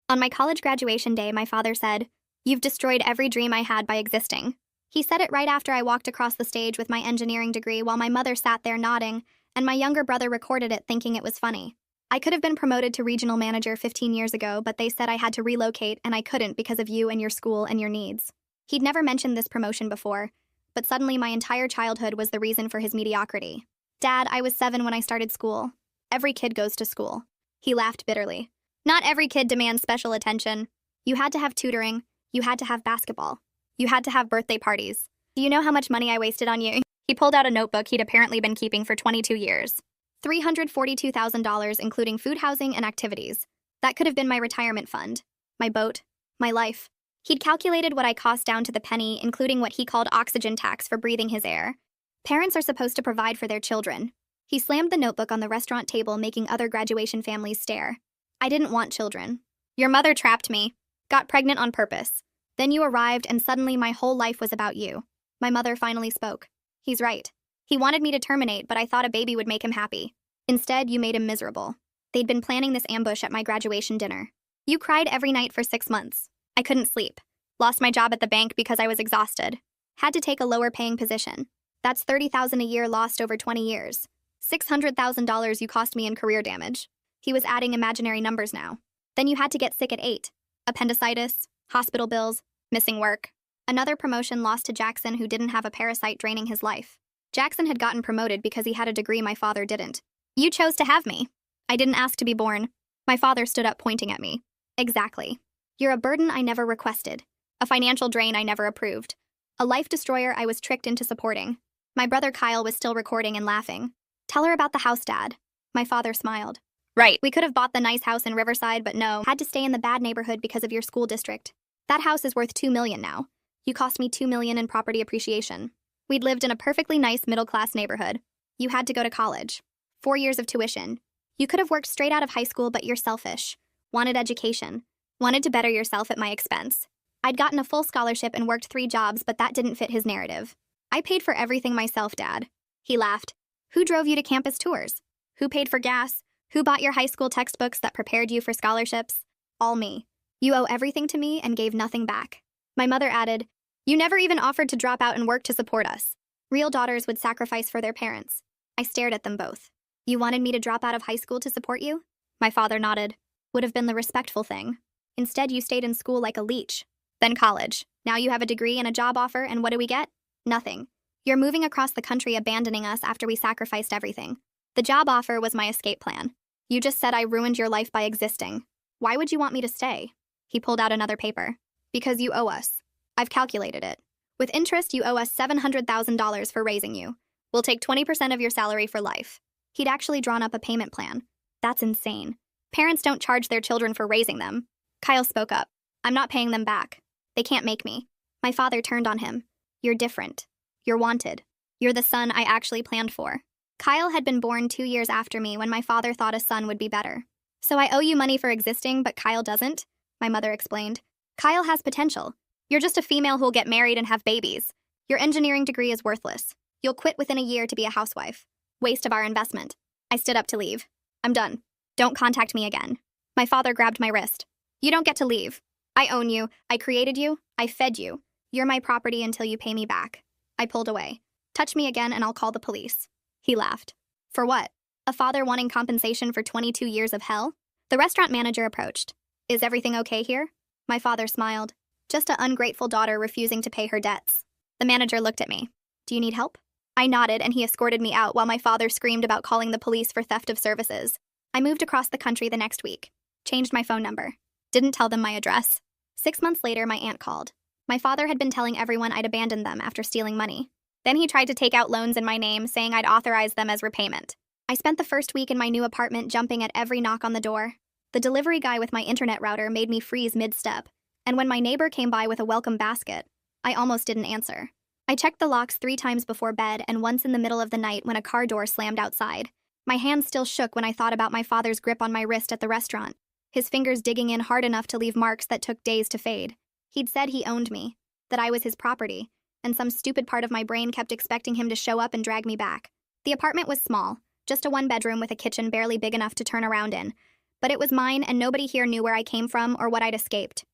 On my college graduation day, my father said, "You've destroyed every dream I had by existing." He said it right after I walked across the stage with my engineering degree while my mother sat there nodding, and my younger brother recorded it thinking it was funny. I could have been promoted to regional manager 15 years ago, but they said I had to relocate and I couldn't because of you and your school and your needs. He'd never mentioned this promotion before, but suddenly my entire childhood was the reason for his mediocrity. "Dad, I was 7 when I started school. Every kid goes to school." He laughed bitterly. "Not every kid demands special attention. You had to have tutoring. You had to have basketball. You had to have birthday parties. Do you know how much money I wasted on you?" He pulled out a notebook he'd apparently been keeping for 22 years. $342,000 including food, housing, and activities. That could have been my retirement fund, my boat, my life. He'd calculated what I cost down to the penny, including what he called oxygen tax for breathing his air. Parents are supposed to provide for their children. He slammed the notebook on the restaurant table, making other graduation families stare. "I didn't want children. Your mother trapped me, got pregnant on purpose. Then you arrived and suddenly my whole life was about you." My mother finally spoke. "He's right. He wanted me to terminate, but I thought a baby would make him happy. Instead, you made him miserable." They'd been planning this ambush at my graduation dinner. "You cried every night for 6 months. I couldn't sleep. Lost my job at the bank because I was exhausted. Had to take a lower paying position. That's $30,000 a year lost over 20 years. $600,000 you cost me in career damage." He was adding imaginary numbers now. "Then you had to get sick at 8. Appendicitis, hospital bills, missing work." Another promotion lost to Jackson, who didn't have a parasite draining his life. Jackson had gotten promoted because he had a degree my father didn't. "You chose to have me. I didn't ask to be born." My father stood up, pointing at me. "Exactly. You're a burden I never requested. A financial drain I never approved. A life destroyer I was tricked into supporting." My brother Kyle was still recording and laughing. "Tell her about the house, Dad." My father smiled. "Right. We could have bought the nice house in Riverside, but no, had to stay in the bad neighborhood because of your school district. That house is worth $2 million now. You cost me $2 million in property appreciation. We'd lived in a perfectly nice middle-class neighborhood. You had to go to college. 4 years of tuition. You could have worked straight out of high school, but you're selfish. Wanted education. Wanted to better yourself at my expense. I'd gotten a full scholarship and worked 3 jobs, but that didn't fit his narrative. I paid for everything myself, Dad." He laughed. "Who drove you to campus tours? Who paid for gas? Who bought your high school textbooks that prepared you for scholarships? All me. You owe everything to me and gave nothing back." My mother added, "You never even offered to drop out and work to support us. Real daughters would sacrifice for their parents." I stared at them both. "You wanted me to drop out of high school to support you?" My father nodded. "Would have been the respectful thing. Instead, you stayed in school like a leech. Then college. Now you have a degree and a job offer, and what do we get? Nothing. You're moving across the country, abandoning us after we sacrificed everything. The job offer was my escape plan. You just said I ruined your life by existing. Why would you want me to stay?" He pulled out another paper. "Because you owe us. I've calculated it. With interest, you owe us $700,000 for raising you. We'll take 20% of your salary for life." He'd actually drawn up a payment plan. "That's insane. Parents don't charge their children for raising them." Kyle spoke up. "I'm not paying them back. They can't make me." My father turned on him. "You're different. You're wanted. You're the son I actually planned for." Kyle had been born 2 years after me when my father thought a son would be better. "So I owe you money for existing, but Kyle doesn't?" My mother explained. "Kyle has potential. You're just a female who'll get married and have babies. Your engineering degree is worthless. You'll quit within a year to be a housewife. Waste of our investment." I stood up to leave. "I'm done. Don't contact me again." My father grabbed my wrist. "You don't get to leave. I own you. I created you. I fed you. You're my property until you pay me back." I pulled away. "Touch me again and I'll call the police." He laughed. "For what? A father wanting compensation for 22 years of hell?" The restaurant manager approached. "Is everything okay here?" My father smiled. "Just an ungrateful daughter refusing to pay her debts." The manager looked at me. "Do you need help?" I nodded and he escorted me out while my father screamed about calling the police for theft of services. I moved across the country the next week. Changed my phone number. Didn't tell them my address. 6 months later, my aunt called. My father had been telling everyone I'd abandoned them after stealing money. Then he tried to take out loans in my name, saying I'd authorize them as repayment. I spent the first week in my new apartment jumping at every knock on the door. The delivery guy with my internet router made me freeze mid-step, and when my neighbor came by with a welcome basket, I almost didn't answer. I checked the locks 3 times before bed and once in the middle of the night when a car door slammed outside. My hands still shook when I thought about my father's grip on my wrist at the restaurant, his fingers digging in hard enough to leave marks that took days to fade. He'd said he owned me, that I was his property, and some stupid part of my brain kept expecting him to show up and drag me back. The apartment was small, just a 1-bedroom with a kitchen barely big enough to turn around in, but it was mine and nobody here knew where I came from or what I'd escaped.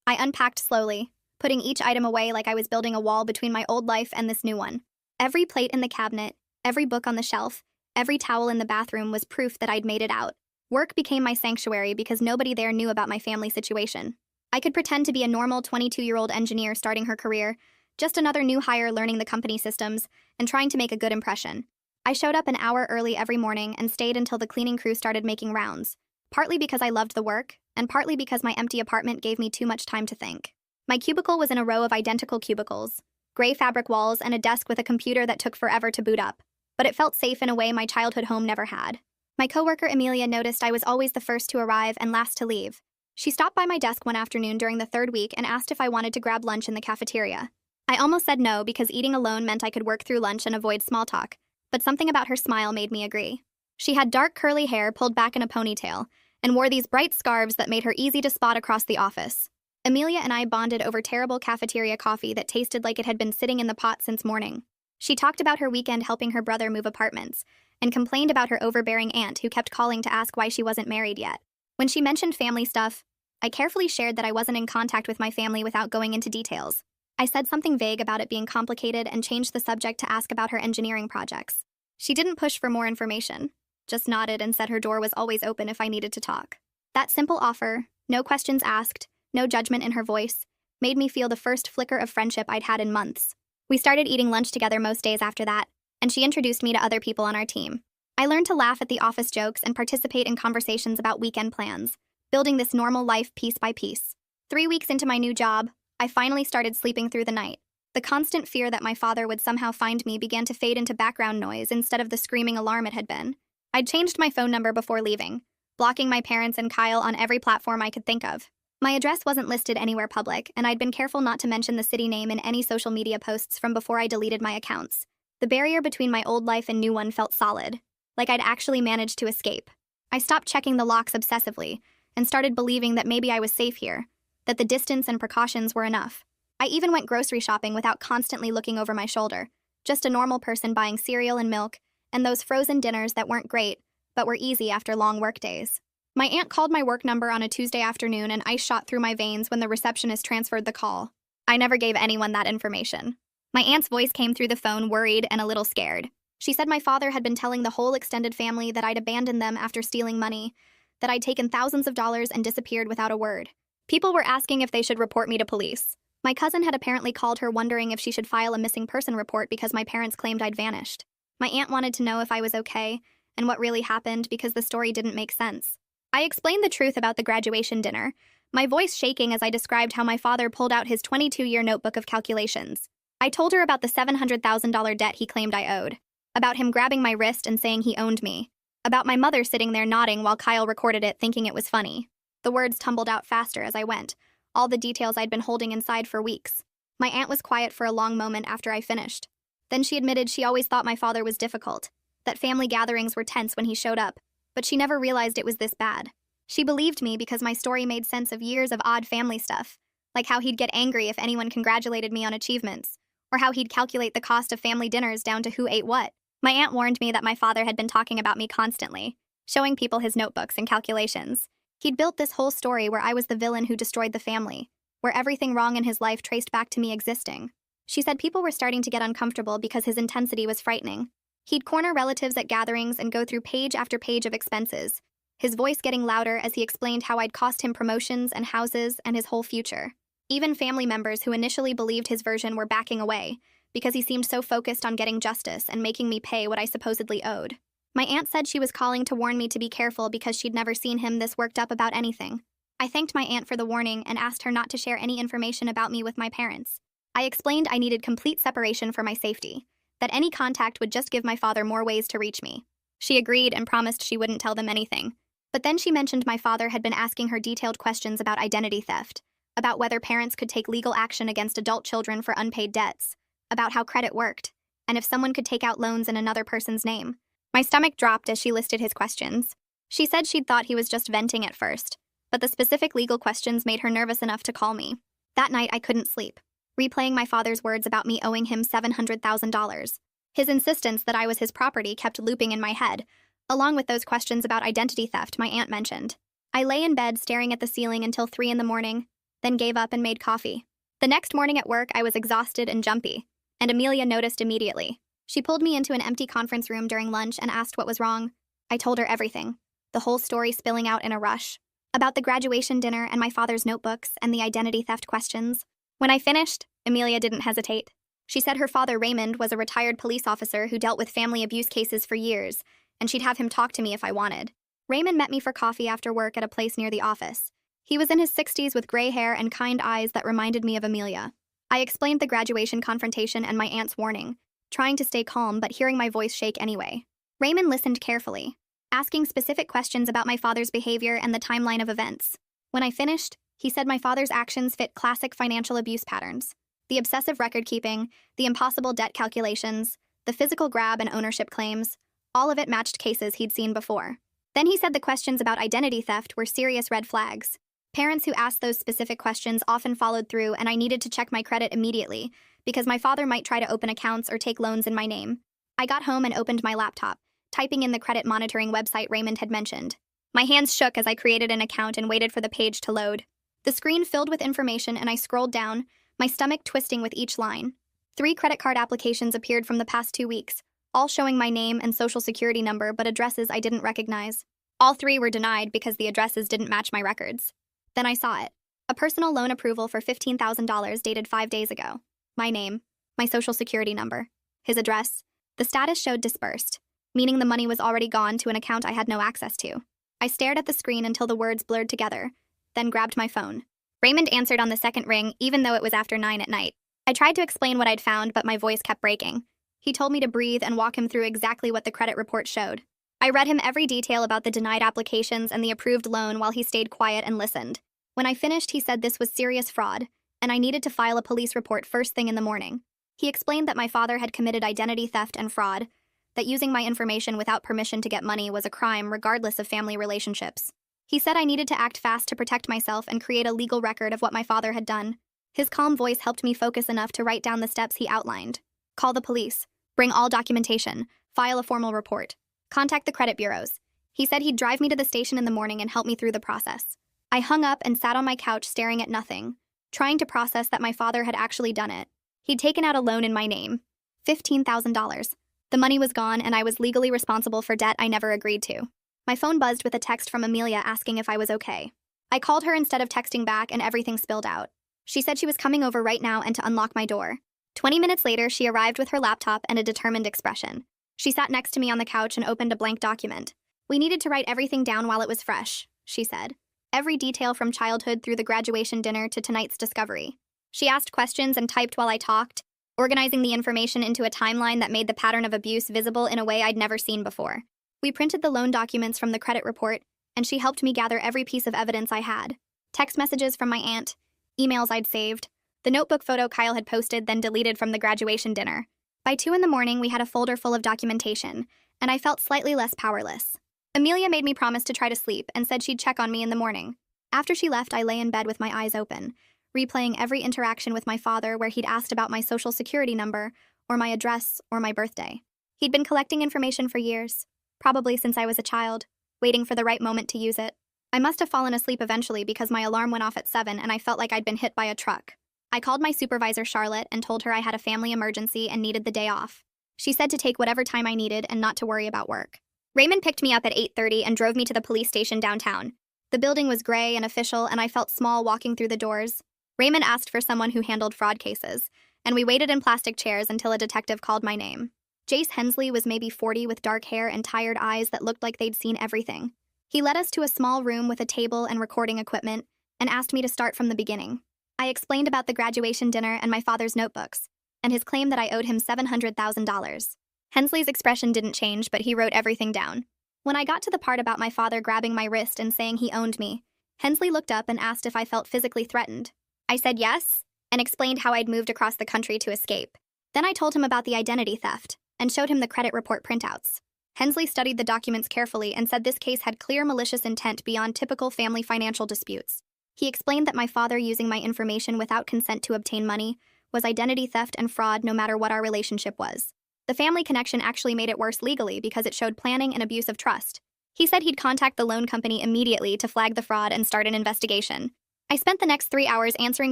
I unpacked slowly, putting each item away like I was building a wall between my old life and this new one. Every plate in the cabinet, every book on the shelf, every towel in the bathroom was proof that I'd made it out. Work became my sanctuary because nobody there knew about my family situation. I could pretend to be a normal 22-year-old engineer starting her career, just another new hire learning the company systems and trying to make a good impression. I showed up an hour early every morning and stayed until the cleaning crew started making rounds, partly because I loved the work, and partly because my empty apartment gave me too much time to think. My cubicle was in a row of identical cubicles, gray fabric walls, and a desk with a computer that took forever to boot up, but it felt safe in a way my childhood home never had. My coworker Amelia noticed I was always the first to arrive and last to leave. She stopped by my desk one afternoon during the third week and asked if I wanted to grab lunch in the cafeteria. I almost said no because eating alone meant I could work through lunch and avoid small talk, but something about her smile made me agree. She had dark curly hair pulled back in a ponytail and wore these bright scarves that made her easy to spot across the office. Amelia and I bonded over terrible cafeteria coffee that tasted like it had been sitting in the pot since morning. She talked about her weekend helping her brother move apartments and complained about her overbearing aunt who kept calling to ask why she wasn't married yet. When she mentioned family stuff, I carefully shared that I wasn't in contact with my family without going into details. I said something vague about it being complicated and changed the subject to ask about her engineering projects. She didn't push for more information, just nodded and said her door was always open if I needed to talk. That simple offer, no questions asked, no judgment in her voice, made me feel the first flicker of friendship I'd had in months. We started eating lunch together most days after that, and she introduced me to other people on our team. I learned to laugh at the office jokes and participate in conversations about weekend plans, building this normal life piece by piece. 3 weeks into my new job, I finally started sleeping through the night. The constant fear that my father would somehow find me began to fade into background noise instead of the screaming alarm it had been. I'd changed my phone number before leaving, blocking my parents and Kyle on every platform I could think of. My address wasn't listed anywhere public, and I'd been careful not to mention the city name in any social media posts from before I deleted my accounts. The barrier between my old life and new one felt solid, like I'd actually managed to escape. I stopped checking the locks obsessively and started believing that maybe I was safe here, that the distance and precautions were enough. I even went grocery shopping without constantly looking over my shoulder, just a normal person buying cereal and milk and those frozen dinners that weren't great, but were easy after long workdays. My aunt called my work number on a Tuesday afternoon and ice shot through my veins when the receptionist transferred the call. I never gave anyone that information. My aunt's voice came through the phone worried and a little scared. She said my father had been telling the whole extended family that I'd abandoned them after stealing money, that I'd taken thousands of dollars and disappeared without a word. People were asking if they should report me to police. My cousin had apparently called her wondering if she should file a missing person report because my parents claimed I'd vanished. My aunt wanted to know if I was okay and what really happened because the story didn't make sense. I explained the truth about the graduation dinner, my voice shaking as I described how my father pulled out his 22-year notebook of calculations. I told her about the $700,000 debt he claimed I owed, about him grabbing my wrist and saying he owned me, about my mother sitting there nodding while Kyle recorded it thinking it was funny. The words tumbled out faster as I went, all the details I'd been holding inside for weeks. My aunt was quiet for a long moment after I finished. Then she admitted she always thought my father was difficult, that family gatherings were tense when he showed up, but she never realized it was this bad. She believed me because my story made sense of years of odd family stuff, like how he'd get angry if anyone congratulated me on achievements, or how he'd calculate the cost of family dinners down to who ate what. My aunt warned me that my father had been talking about me constantly, showing people his notebooks and calculations. He'd built this whole story where I was the villain who destroyed the family, where everything wrong in his life traced back to me existing. She said people were starting to get uncomfortable because his intensity was frightening. He'd corner relatives at gatherings and go through page after page of expenses, his voice getting louder as he explained how I'd cost him promotions and houses and his whole future. Even family members who initially believed his version were backing away, because he seemed so focused on getting justice and making me pay what I supposedly owed. My aunt said she was calling to warn me to be careful because she'd never seen him this worked up about anything. I thanked my aunt for the warning and asked her not to share any information about me with my parents. I explained I needed complete separation for my safety, that any contact would just give my father more ways to reach me. She agreed and promised she wouldn't tell them anything. But then she mentioned my father had been asking her detailed questions about identity theft, about whether parents could take legal action against adult children for unpaid debts, about how credit worked, and if someone could take out loans in another person's name. My stomach dropped as she listed his questions. She said she'd thought he was just venting at first, but the specific legal questions made her nervous enough to call me. That night I couldn't sleep, replaying my father's words about me owing him $700,000. His insistence that I was his property kept looping in my head, along with those questions about identity theft my aunt mentioned. I lay in bed staring at the ceiling until 3 in the morning, then gave up and made coffee. The next morning at work, I was exhausted and jumpy, and Amelia noticed immediately. She pulled me into an empty conference room during lunch and asked what was wrong. I told her everything, the whole story spilling out in a rush, about the graduation dinner and my father's notebooks and the identity theft questions. When I finished, Amelia didn't hesitate. She said her father, Raymond, was a retired police officer who dealt with family abuse cases for years, and she'd have him talk to me if I wanted. Raymond met me for coffee after work at a place near the office. He was in his 60s with gray hair and kind eyes that reminded me of Amelia. I explained the graduation confrontation and my aunt's warning, trying to stay calm but hearing my voice shake anyway. Raymond listened carefully, asking specific questions about my father's behavior and the timeline of events. When I finished, he said my father's actions fit classic financial abuse patterns. The obsessive record-keeping, the impossible debt calculations, the physical grab and ownership claims, all of it matched cases he'd seen before. Then he said the questions about identity theft were serious red flags. Parents who asked those specific questions often followed through, and I needed to check my credit immediately because my father might try to open accounts or take loans in my name. I got home and opened my laptop, typing in the credit monitoring website Raymond had mentioned. My hands shook as I created an account and waited for the page to load. The screen filled with information and I scrolled down, my stomach twisting with each line. 3 credit card applications appeared from the past 2 weeks, all showing my name and social security number but addresses I didn't recognize. All 3 were denied because the addresses didn't match my records. Then I saw it. A personal loan approval for $15,000 dated 5 days ago. My name, my social security number, his address. The status showed disbursed, meaning the money was already gone to an account I had no access to. I stared at the screen until the words blurred together, then grabbed my phone. Raymond answered on the second ring, even though it was after 9 at night. I tried to explain what I'd found, but my voice kept breaking. He told me to breathe and walk him through exactly what the credit report showed. I read him every detail about the denied applications and the approved loan while he stayed quiet and listened. When I finished, he said this was serious fraud, and I needed to file a police report first thing in the morning. He explained that my father had committed identity theft and fraud, that using my information without permission to get money was a crime regardless of family relationships. He said I needed to act fast to protect myself and create a legal record of what my father had done. His calm voice helped me focus enough to write down the steps he outlined. Call the police. Bring all documentation. File a formal report. Contact the credit bureaus. He said he'd drive me to the station in the morning and help me through the process. I hung up and sat on my couch staring at nothing, trying to process that my father had actually done it. He'd taken out a loan in my name. $15,000. The money was gone and I was legally responsible for debt I never agreed to. My phone buzzed with a text from Amelia asking if I was okay. I called her instead of texting back and everything spilled out. She said she was coming over right now and to unlock my door. 20 minutes later, she arrived with her laptop and a determined expression. She sat next to me on the couch and opened a blank document. We needed to write everything down while it was fresh, she said. Every detail from childhood through the graduation dinner to tonight's discovery. She asked questions and typed while I talked, organizing the information into a timeline that made the pattern of abuse visible in a way I'd never seen before. We printed the loan documents from the credit report, and she helped me gather every piece of evidence I had. Text messages from my aunt, emails I'd saved, the notebook photo Kyle had posted then deleted from the graduation dinner. By 2 in the morning, we had a folder full of documentation, and I felt slightly less powerless. Amelia made me promise to try to sleep and said she'd check on me in the morning. After she left, I lay in bed with my eyes open, replaying every interaction with my father where he'd asked about my social security number, or my address, or my birthday. He'd been collecting information for years, probably since I was a child, waiting for the right moment to use it. I must have fallen asleep eventually because my alarm went off at 7 and I felt like I'd been hit by a truck. I called my supervisor, Charlotte, and told her I had a family emergency and needed the day off. She said to take whatever time I needed and not to worry about work. Raymond picked me up at 8:30 and drove me to the police station downtown. The building was gray and official, and I felt small walking through the doors. Raymond asked for someone who handled fraud cases, and we waited in plastic chairs until a detective called my name. Jace Hensley was maybe 40 with dark hair and tired eyes that looked like they'd seen everything. He led us to a small room with a table and recording equipment and asked me to start from the beginning. I explained about the graduation dinner and my father's notebooks, and his claim that I owed him $700,000. Hensley's expression didn't change, but he wrote everything down. When I got to the part about my father grabbing my wrist and saying he owned me, Hensley looked up and asked if I felt physically threatened. I said yes, and explained how I'd moved across the country to escape. Then I told him about the identity theft, and showed him the credit report printouts. Hensley studied the documents carefully and said this case had clear malicious intent beyond typical family financial disputes. He explained that my father using my information without consent to obtain money was identity theft and fraud no matter what our relationship was. The family connection actually made it worse legally because it showed planning and abuse of trust. He said he'd contact the loan company immediately to flag the fraud and start an investigation. I spent the next 3 hours answering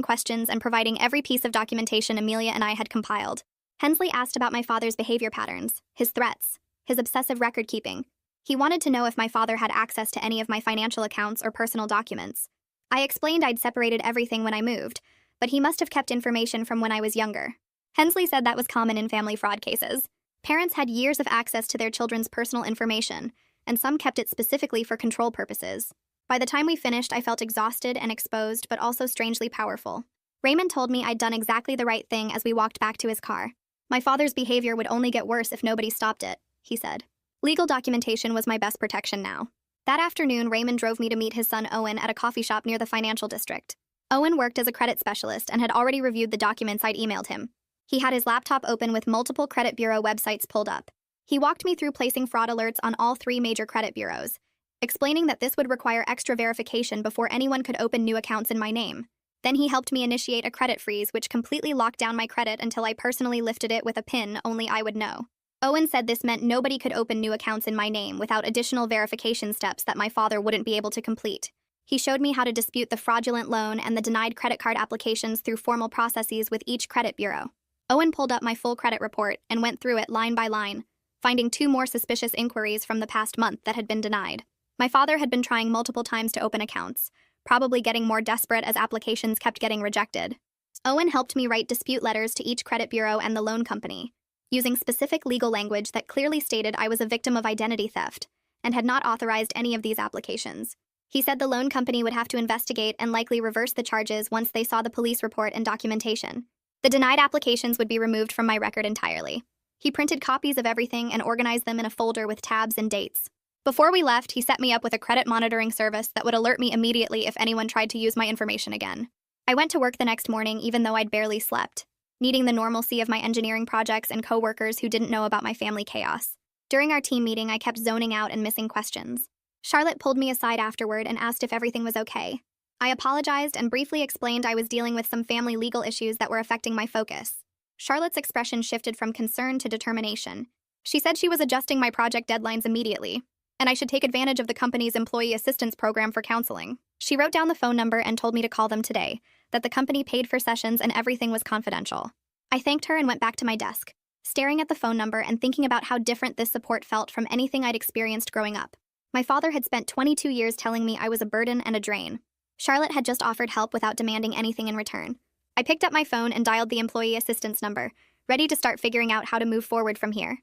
questions and providing every piece of documentation Amelia and I had compiled. Hensley asked about my father's behavior patterns, his threats, his obsessive record keeping. He wanted to know if my father had access to any of my financial accounts or personal documents. I explained I'd separated everything when I moved, but he must have kept information from when I was younger. Hensley said that was common in family fraud cases. Parents had years of access to their children's personal information, and some kept it specifically for control purposes. By the time we finished, I felt exhausted and exposed, but also strangely powerful. Raymond told me I'd done exactly the right thing as we walked back to his car. My father's behavior would only get worse if nobody stopped it, he said. Legal documentation was my best protection now. That afternoon, Raymond drove me to meet his son Owen at a coffee shop near the financial district. Owen worked as a credit specialist and had already reviewed the documents I'd emailed him. He had his laptop open with multiple credit bureau websites pulled up. He walked me through placing fraud alerts on all 3 major credit bureaus, explaining that this would require extra verification before anyone could open new accounts in my name. Then he helped me initiate a credit freeze, which completely locked down my credit until I personally lifted it with a PIN only I would know. Owen said this meant nobody could open new accounts in my name without additional verification steps that my father wouldn't be able to complete. He showed me how to dispute the fraudulent loan and the denied credit card applications through formal processes with each credit bureau. Owen pulled up my full credit report and went through it line by line, finding 2 more suspicious inquiries from the past month that had been denied. My father had been trying multiple times to open accounts, probably getting more desperate as applications kept getting rejected. Owen helped me write dispute letters to each credit bureau and the loan company, using specific legal language that clearly stated I was a victim of identity theft and had not authorized any of these applications. He said the loan company would have to investigate and likely reverse the charges once they saw the police report and documentation. The denied applications would be removed from my record entirely. He printed copies of everything and organized them in a folder with tabs and dates. Before we left, he set me up with a credit monitoring service that would alert me immediately if anyone tried to use my information again. I went to work the next morning even though I'd barely slept, needing the normalcy of my engineering projects and coworkers who didn't know about my family chaos. During our team meeting, I kept zoning out and missing questions. Charlotte pulled me aside afterward and asked if everything was okay. I apologized and briefly explained I was dealing with some family legal issues that were affecting my focus. Charlotte's expression shifted from concern to determination. She said she was adjusting my project deadlines immediately, and I should take advantage of the company's employee assistance program for counseling. She wrote down the phone number and told me to call them today, that the company paid for sessions and everything was confidential. I thanked her and went back to my desk, staring at the phone number and thinking about how different this support felt from anything I'd experienced growing up. My father had spent 22 years telling me I was a burden and a drain. Charlotte had just offered help without demanding anything in return. I picked up my phone and dialed the employee assistance number, ready to start figuring out how to move forward from here.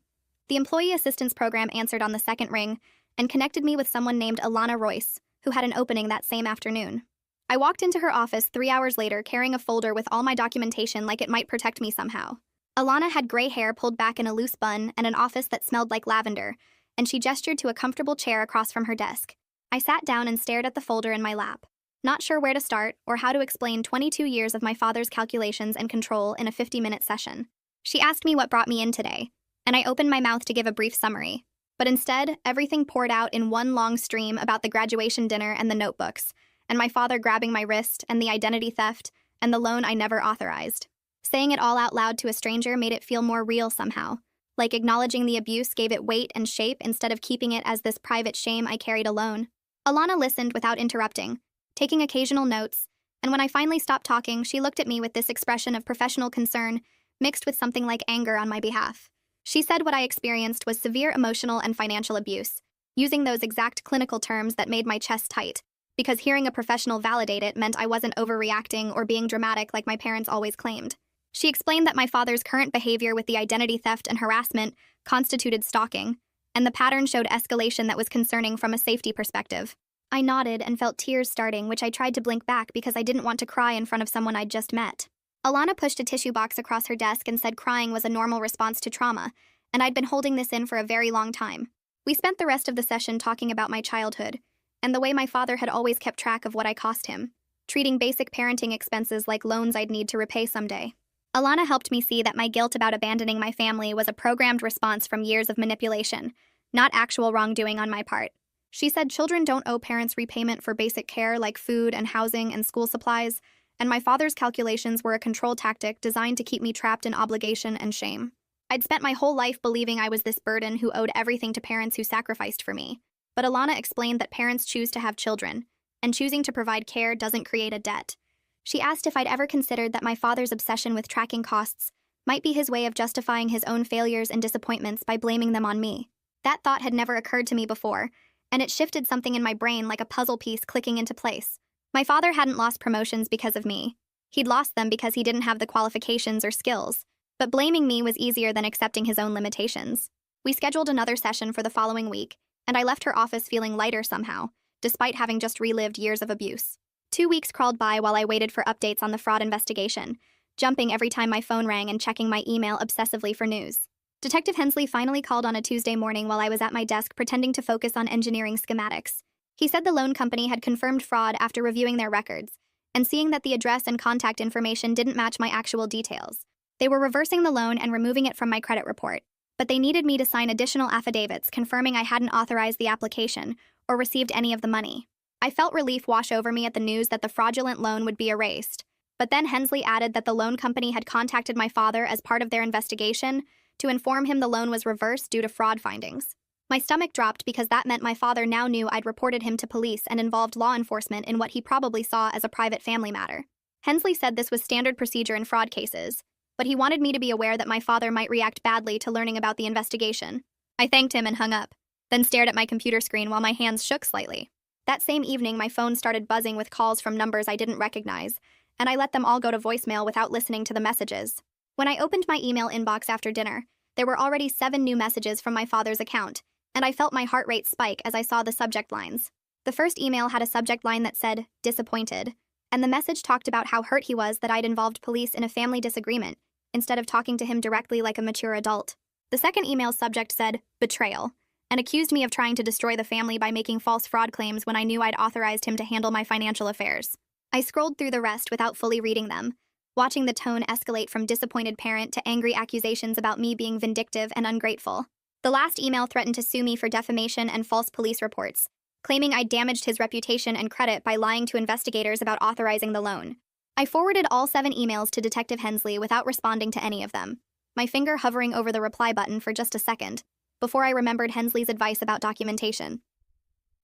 The employee assistance program answered on the second ring and connected me with someone named Alana Royce, who had an opening that same afternoon. I walked into her office 3 hours later carrying a folder with all my documentation like it might protect me somehow. Alana had gray hair pulled back in a loose bun and an office that smelled like lavender, and she gestured to a comfortable chair across from her desk. I sat down and stared at the folder in my lap, not sure where to start or how to explain 22 years of my father's calculations and control in a 50-minute session. She asked me what brought me in today, and I opened my mouth to give a brief summary. But instead, everything poured out in one long stream about the graduation dinner and the notebooks, and my father grabbing my wrist, and the identity theft, and the loan I never authorized. Saying it all out loud to a stranger made it feel more real somehow, like acknowledging the abuse gave it weight and shape instead of keeping it as this private shame I carried alone. Alana listened without interrupting, taking occasional notes, and when I finally stopped talking, she looked at me with this expression of professional concern, mixed with something like anger on my behalf. She said what I experienced was severe emotional and financial abuse, using those exact clinical terms that made my chest tight, because hearing a professional validate it meant I wasn't overreacting or being dramatic like my parents always claimed. She explained that my father's current behavior with the identity theft and harassment constituted stalking, and the pattern showed escalation that was concerning from a safety perspective. I nodded and felt tears starting, which I tried to blink back because I didn't want to cry in front of someone I'd just met. Alana pushed a tissue box across her desk and said crying was a normal response to trauma, and I'd been holding this in for a very long time. We spent the rest of the session talking about my childhood, and the way my father had always kept track of what I cost him, treating basic parenting expenses like loans I'd need to repay someday. Alana helped me see that my guilt about abandoning my family was a programmed response from years of manipulation, not actual wrongdoing on my part. She said children don't owe parents repayment for basic care like food and housing and school supplies, and my father's calculations were a control tactic designed to keep me trapped in obligation and shame. I'd spent my whole life believing I was this burden who owed everything to parents who sacrificed for me. But Alana explained that parents choose to have children, and choosing to provide care doesn't create a debt. She asked if I'd ever considered that my father's obsession with tracking costs might be his way of justifying his own failures and disappointments by blaming them on me. That thought had never occurred to me before, and it shifted something in my brain like a puzzle piece clicking into place. My father hadn't lost promotions because of me. He'd lost them because he didn't have the qualifications or skills. But blaming me was easier than accepting his own limitations. We scheduled another session for the following week, and I left her office feeling lighter somehow, despite having just relived years of abuse. 2 weeks crawled by while I waited for updates on the fraud investigation, jumping every time my phone rang and checking my email obsessively for news. Detective Hensley finally called on a Tuesday morning while I was at my desk pretending to focus on engineering schematics. He said the loan company had confirmed fraud after reviewing their records, and seeing that the address and contact information didn't match my actual details. They were reversing the loan and removing it from my credit report, but they needed me to sign additional affidavits confirming I hadn't authorized the application or received any of the money. I felt relief wash over me at the news that the fraudulent loan would be erased, but then Hensley added that the loan company had contacted my father as part of their investigation to inform him the loan was reversed due to fraud findings. My stomach dropped because that meant my father now knew I'd reported him to police and involved law enforcement in what he probably saw as a private family matter. Hensley said this was standard procedure in fraud cases, but he wanted me to be aware that my father might react badly to learning about the investigation. I thanked him and hung up, then stared at my computer screen while my hands shook slightly. That same evening, my phone started buzzing with calls from numbers I didn't recognize, and I let them all go to voicemail without listening to the messages. When I opened my email inbox after dinner, there were already 7 new messages from my father's account, and I felt my heart rate spike as I saw the subject lines. The first email had a subject line that said, "Disappointed," and the message talked about how hurt he was that I'd involved police in a family disagreement, instead of talking to him directly like a mature adult. The second email's subject said, "Betrayal," and accused me of trying to destroy the family by making false fraud claims when I knew I'd authorized him to handle my financial affairs. I scrolled through the rest without fully reading them, watching the tone escalate from disappointed parent to angry accusations about me being vindictive and ungrateful. The last email threatened to sue me for defamation and false police reports, claiming I'd damaged his reputation and credit by lying to investigators about authorizing the loan. I forwarded all 7 emails to Detective Hensley without responding to any of them, my finger hovering over the reply button for just a second, before I remembered Hensley's advice about documentation.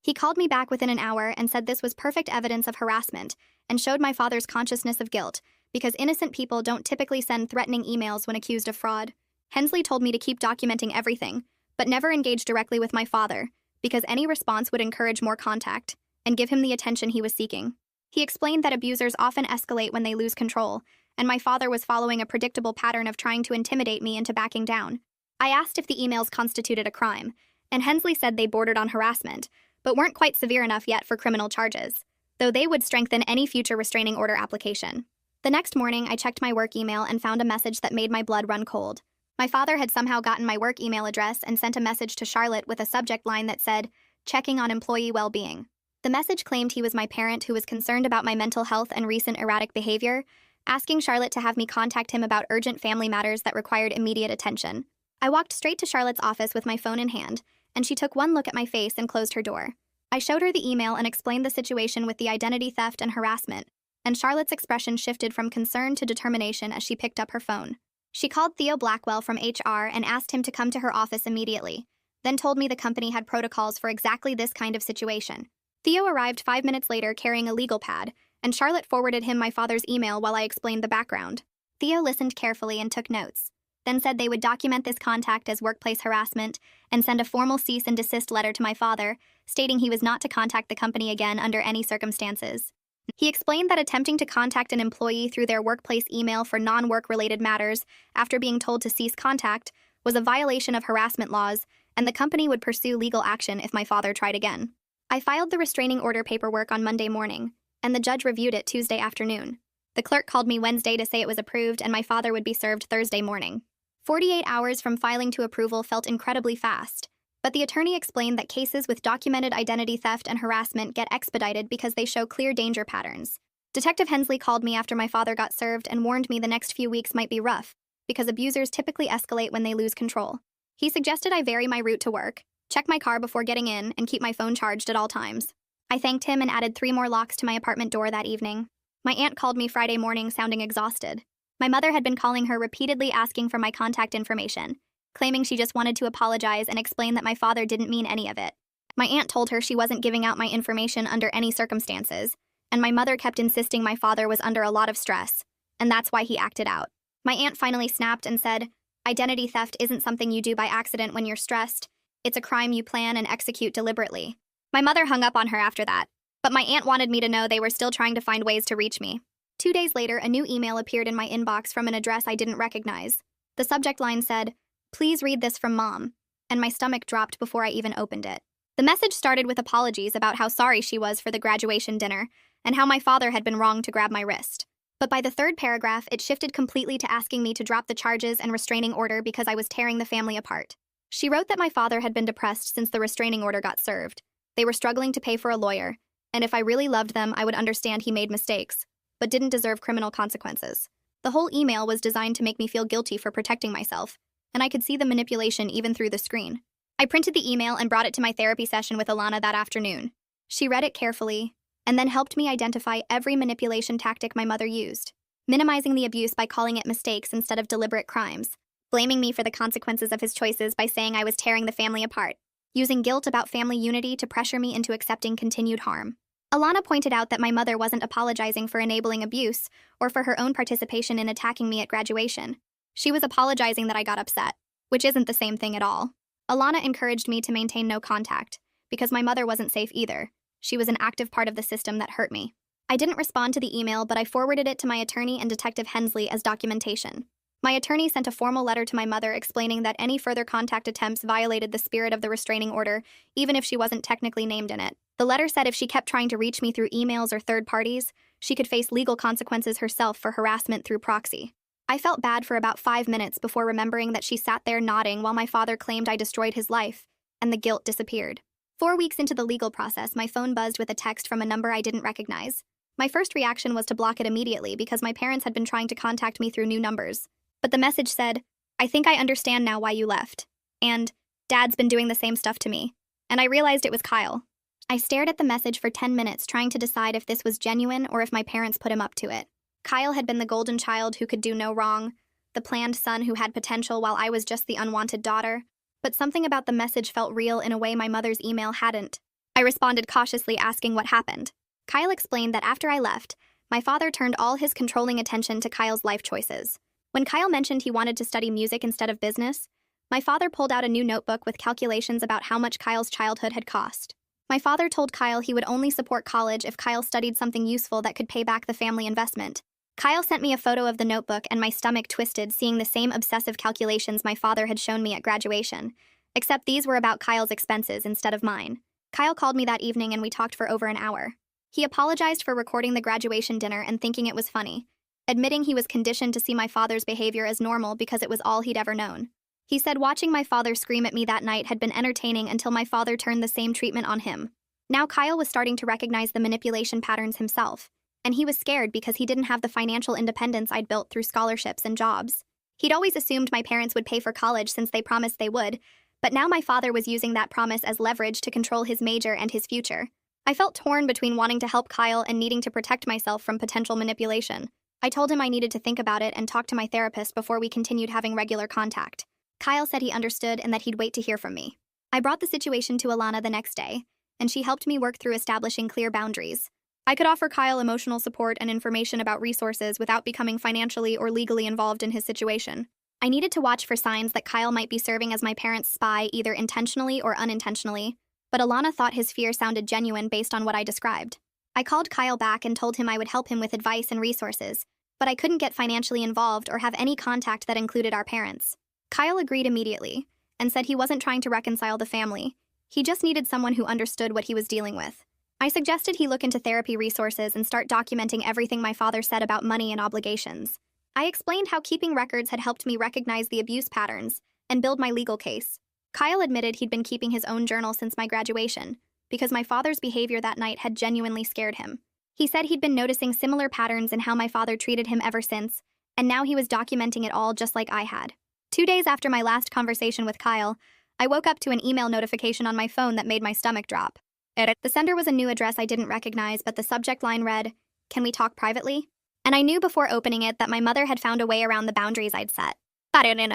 He called me back within an hour and said this was perfect evidence of harassment and showed my father's consciousness of guilt, because innocent people don't typically send threatening emails when accused of fraud. Hensley told me to keep documenting everything, but never engage directly with my father, because any response would encourage more contact and give him the attention he was seeking. He explained that abusers often escalate when they lose control, and my father was following a predictable pattern of trying to intimidate me into backing down. I asked if the emails constituted a crime, and Hensley said they bordered on harassment, but weren't quite severe enough yet for criminal charges, though they would strengthen any future restraining order application. The next morning, I checked my work email and found a message that made my blood run cold. My father had somehow gotten my work email address and sent a message to Charlotte with a subject line that said, "Checking on employee well-being." The message claimed he was my parent who was concerned about my mental health and recent erratic behavior, asking Charlotte to have me contact him about urgent family matters that required immediate attention. I walked straight to Charlotte's office with my phone in hand, and she took one look at my face and closed her door. I showed her the email and explained the situation with the identity theft and harassment, and Charlotte's expression shifted from concern to determination as she picked up her phone. She called Theo Blackwell from HR and asked him to come to her office immediately, then told me the company had protocols for exactly this kind of situation. Theo arrived 5 minutes later carrying a legal pad, and Charlotte forwarded him my father's email while I explained the background. Theo listened carefully and took notes, then said they would document this contact as workplace harassment and send a formal cease and desist letter to my father, stating he was not to contact the company again under any circumstances. He explained that attempting to contact an employee through their workplace email for non-work-related matters after being told to cease contact was a violation of harassment laws, and the company would pursue legal action if my father tried again. I filed the restraining order paperwork on Monday morning, and the judge reviewed it Tuesday afternoon. The clerk called me Wednesday to say it was approved and my father would be served Thursday morning. 48 hours from filing to approval felt incredibly fast, but the attorney explained that cases with documented identity theft and harassment get expedited because they show clear danger patterns. Detective Hensley called me after my father got served and warned me the next few weeks might be rough, because abusers typically escalate when they lose control. He suggested I vary my route to work, check my car before getting in, and keep my phone charged at all times. I thanked him and added 3 more locks to my apartment door that evening. My aunt called me Friday morning sounding exhausted. My mother had been calling her repeatedly asking for my contact information, claiming she just wanted to apologize and explain that my father didn't mean any of it. My aunt told her she wasn't giving out my information under any circumstances, and my mother kept insisting my father was under a lot of stress, and that's why he acted out. My aunt finally snapped and said, "Identity theft isn't something you do by accident when you're stressed. It's a crime you plan and execute deliberately." My mother hung up on her after that, but my aunt wanted me to know they were still trying to find ways to reach me. 2 days later, a new email appeared in my inbox from an address I didn't recognize. The subject line said, "Please read this from Mom," and my stomach dropped before I even opened it. The message started with apologies about how sorry she was for the graduation dinner and how my father had been wrong to grab my wrist. But by the third paragraph, it shifted completely to asking me to drop the charges and restraining order because I was tearing the family apart. She wrote that my father had been depressed since the restraining order got served. They were struggling to pay for a lawyer, and if I really loved them, I would understand he made mistakes, but didn't deserve criminal consequences. The whole email was designed to make me feel guilty for protecting myself, and I could see the manipulation even through the screen. I printed the email and brought it to my therapy session with Alana that afternoon. She read it carefully, and then helped me identify every manipulation tactic my mother used, minimizing the abuse by calling it mistakes instead of deliberate crimes, blaming me for the consequences of his choices by saying I was tearing the family apart, using guilt about family unity to pressure me into accepting continued harm. Alana pointed out that my mother wasn't apologizing for enabling abuse or for her own participation in attacking me at graduation. She was apologizing that I got upset, which isn't the same thing at all. Alana encouraged me to maintain no contact, because my mother wasn't safe either. She was an active part of the system that hurt me. I didn't respond to the email, but I forwarded it to my attorney and Detective Hensley as documentation. My attorney sent a formal letter to my mother explaining that any further contact attempts violated the spirit of the restraining order, even if she wasn't technically named in it. The letter said if she kept trying to reach me through emails or third parties, she could face legal consequences herself for harassment through proxy. I felt bad for about 5 minutes before remembering that she sat there nodding while my father claimed I destroyed his life, and the guilt disappeared. 4 weeks into the legal process, my phone buzzed with a text from a number I didn't recognize. My first reaction was to block it immediately because my parents had been trying to contact me through new numbers. But the message said, "I think I understand now why you left," and "Dad's been doing the same stuff to me." And I realized it was Kyle. I stared at the message for 10 minutes trying to decide if this was genuine or if my parents put him up to it. Kyle had been the golden child who could do no wrong, the planned son who had potential while I was just the unwanted daughter. But something about the message felt real in a way my mother's email hadn't. I responded cautiously, asking what happened. Kyle explained that after I left, my father turned all his controlling attention to Kyle's life choices. When Kyle mentioned he wanted to study music instead of business, my father pulled out a new notebook with calculations about how much Kyle's childhood had cost. My father told Kyle he would only support college if Kyle studied something useful that could pay back the family investment. Kyle sent me a photo of the notebook and my stomach twisted seeing the same obsessive calculations my father had shown me at graduation, except these were about Kyle's expenses instead of mine. Kyle called me that evening and we talked for over an hour. He apologized for recording the graduation dinner and thinking it was funny, admitting he was conditioned to see my father's behavior as normal because it was all he'd ever known. He said watching my father scream at me that night had been entertaining until my father turned the same treatment on him. Now Kyle was starting to recognize the manipulation patterns himself, and he was scared because he didn't have the financial independence I'd built through scholarships and jobs. He'd always assumed my parents would pay for college since they promised they would, but now my father was using that promise as leverage to control his major and his future. I felt torn between wanting to help Kyle and needing to protect myself from potential manipulation. I told him I needed to think about it and talk to my therapist before we continued having regular contact. Kyle said he understood and that he'd wait to hear from me. I brought the situation to Alana the next day, and she helped me work through establishing clear boundaries. I could offer Kyle emotional support and information about resources without becoming financially or legally involved in his situation. I needed to watch for signs that Kyle might be serving as my parents' spy either intentionally or unintentionally, but Alana thought his fear sounded genuine based on what I described. I called Kyle back and told him I would help him with advice and resources, but I couldn't get financially involved or have any contact that included our parents. Kyle agreed immediately and said he wasn't trying to reconcile the family. He just needed someone who understood what he was dealing with. I suggested he look into therapy resources and start documenting everything my father said about money and obligations. I explained how keeping records had helped me recognize the abuse patterns and build my legal case. Kyle admitted he'd been keeping his own journal since my graduation, because my father's behavior that night had genuinely scared him. He said he'd been noticing similar patterns in how my father treated him ever since, and now he was documenting it all just like I had. 2 days after my last conversation with Kyle, I woke up to an email notification on my phone that made my stomach drop. The sender was a new address I didn't recognize, but the subject line read, "Can we talk privately?" And I knew before opening it that my mother had found a way around the boundaries I'd set.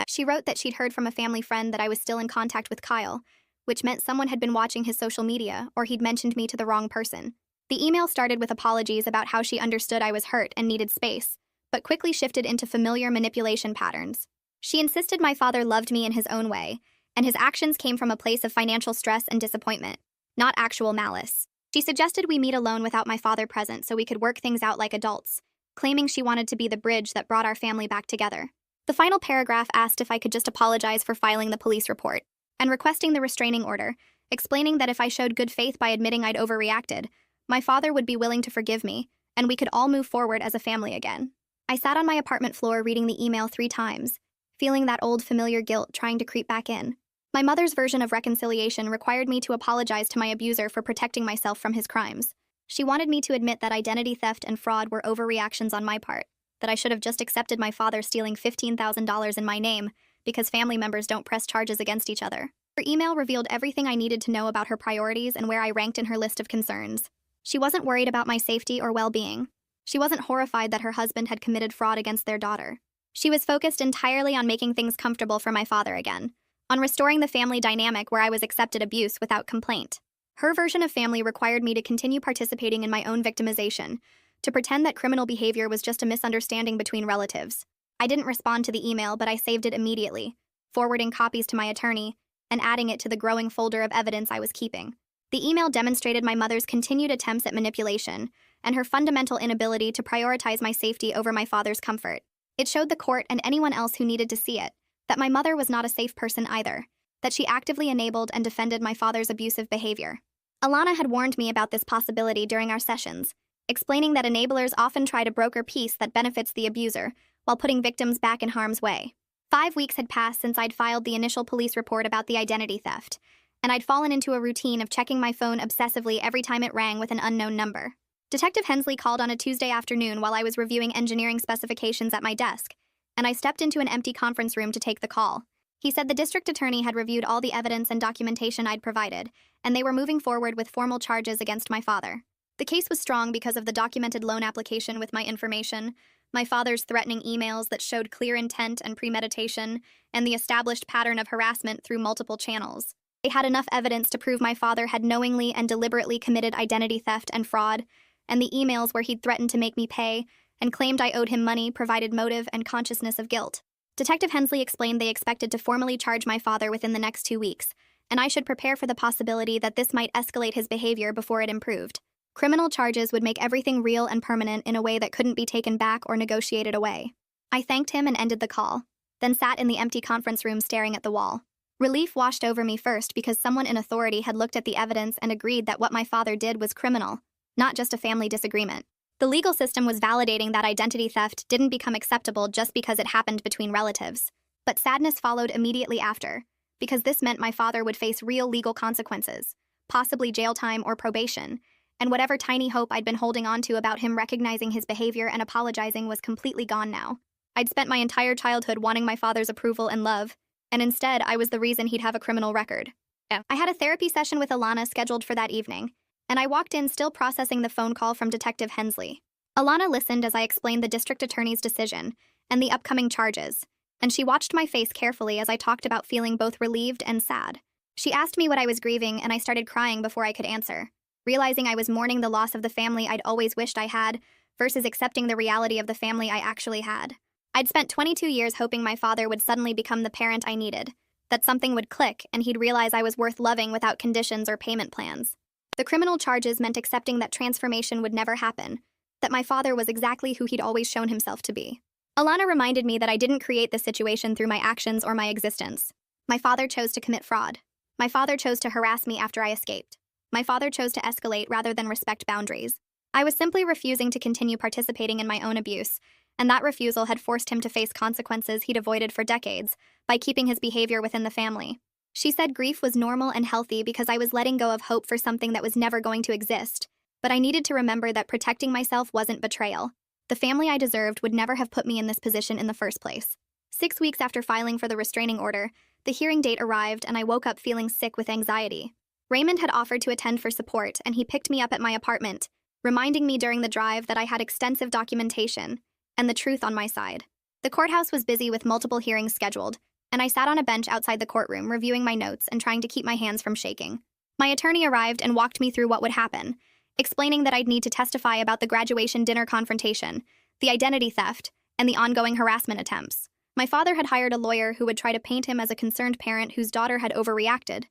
She wrote that she'd heard from a family friend that I was still in contact with Kyle, which meant someone had been watching his social media or he'd mentioned me to the wrong person. The email started with apologies about how she understood I was hurt and needed space, but quickly shifted into familiar manipulation patterns. She insisted my father loved me in his own way, and his actions came from a place of financial stress and disappointment, not actual malice. She suggested we meet alone without my father present so we could work things out like adults, claiming she wanted to be the bridge that brought our family back together. The final paragraph asked if I could just apologize for filing the police report and requesting the restraining order, explaining that if I showed good faith by admitting I'd overreacted, my father would be willing to forgive me, and we could all move forward as a family again. I sat on my apartment floor reading the email 3 times, feeling that old familiar guilt trying to creep back in. My mother's version of reconciliation required me to apologize to my abuser for protecting myself from his crimes. She wanted me to admit that identity theft and fraud were overreactions on my part, that I should have just accepted my father stealing $15,000 in my name because family members don't press charges against each other. Her email revealed everything I needed to know about her priorities and where I ranked in her list of concerns. She wasn't worried about my safety or well-being. She wasn't horrified that her husband had committed fraud against their daughter. She was focused entirely on making things comfortable for my father again, on restoring the family dynamic where I was accepted abuse without complaint. Her version of family required me to continue participating in my own victimization, to pretend that criminal behavior was just a misunderstanding between relatives. I didn't respond to the email, but I saved it immediately, forwarding copies to my attorney and adding it to the growing folder of evidence I was keeping. The email demonstrated my mother's continued attempts at manipulation and her fundamental inability to prioritize my safety over my father's comfort. It showed the court and anyone else who needed to see it that my mother was not a safe person either, that she actively enabled and defended my father's abusive behavior. Alana had warned me about this possibility during our sessions, explaining that enablers often try to broker peace that benefits the abuser while putting victims back in harm's way. 5 weeks had passed since I'd filed the initial police report about the identity theft, and I'd fallen into a routine of checking my phone obsessively every time it rang with an unknown number. Detective Hensley called on a Tuesday afternoon while I was reviewing engineering specifications at my desk, and I stepped into an empty conference room to take the call. He said the district attorney had reviewed all the evidence and documentation I'd provided, and they were moving forward with formal charges against my father. The case was strong because of the documented loan application with my information, my father's threatening emails that showed clear intent and premeditation, and the established pattern of harassment through multiple channels. They had enough evidence to prove my father had knowingly and deliberately committed identity theft and fraud, and the emails where he'd threatened to make me pay and claimed I owed him money provided motive and consciousness of guilt. Detective Hensley explained they expected to formally charge my father within the next 2 weeks, and I should prepare for the possibility that this might escalate his behavior before it improved. Criminal charges would make everything real and permanent in a way that couldn't be taken back or negotiated away. I thanked him and ended the call, then sat in the empty conference room staring at the wall. Relief washed over me first because someone in authority had looked at the evidence and agreed that what my father did was criminal, not just a family disagreement. The legal system was validating that identity theft didn't become acceptable just because it happened between relatives. But sadness followed immediately after, because this meant my father would face real legal consequences, possibly jail time or probation, and whatever tiny hope I'd been holding on to about him recognizing his behavior and apologizing was completely gone now. I'd spent my entire childhood wanting my father's approval and love, and instead I was the reason he'd have a criminal record. I had a therapy session with Alana scheduled for that evening, and I walked in still processing the phone call from Detective Hensley. Alana listened as I explained the district attorney's decision and the upcoming charges, and she watched my face carefully as I talked about feeling both relieved and sad. She asked me what I was grieving, and I started crying before I could answer, realizing I was mourning the loss of the family I'd always wished I had versus accepting the reality of the family I actually had. I'd spent 22 years hoping my father would suddenly become the parent I needed, that something would click and he'd realize I was worth loving without conditions or payment plans. The criminal charges meant accepting that transformation would never happen, that my father was exactly who he'd always shown himself to be. Alana reminded me that I didn't create this situation through my actions or my existence. My father chose to commit fraud. My father chose to harass me after I escaped. My father chose to escalate rather than respect boundaries. I was simply refusing to continue participating in my own abuse, and that refusal had forced him to face consequences he'd avoided for decades by keeping his behavior within the family. She said grief was normal and healthy because I was letting go of hope for something that was never going to exist, but I needed to remember that protecting myself wasn't betrayal. The family I deserved would never have put me in this position in the first place. 6 weeks after filing for the restraining order, the hearing date arrived and I woke up feeling sick with anxiety. Raymond had offered to attend for support, and he picked me up at my apartment, reminding me during the drive that I had extensive documentation and the truth on my side. The courthouse was busy with multiple hearings scheduled, and I sat on a bench outside the courtroom reviewing my notes and trying to keep my hands from shaking. My attorney arrived and walked me through what would happen, explaining that I'd need to testify about the graduation dinner confrontation, the identity theft, and the ongoing harassment attempts. My father had hired a lawyer who would try to paint him as a concerned parent whose daughter had overreacted,